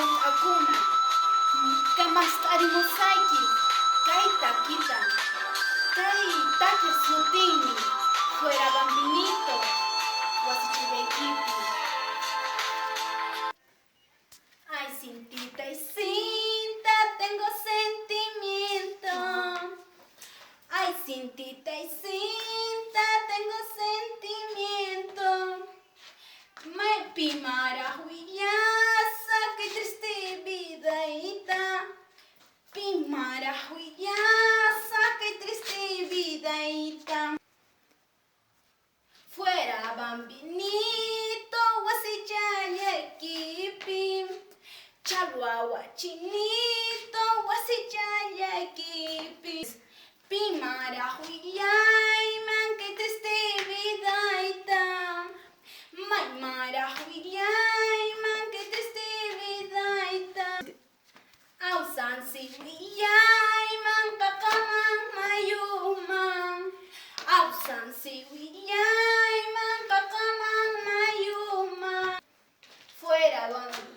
akuna kamastari mosaiki kaita kita kaita sutini fuera bambinito wasichilekipi. Ay, cintita y cinta tengo sentimiento. Ay, cintita y cinta tengo sentimiento. Me pimara huillasa, qué triste vidaita. Pimara huillasa, qué triste vidaita. Fuera bambinito, wasichayakipi. Chaguagua chinito, wasichayakipi. Pimara huillaiman, qué triste vidaita. Maymara huillaiman, qué triste vidaita. Ausansi huillaiman, kakaman mayuman. Ausansi huillaiman, kakaman mayuman. Fuera bambinito.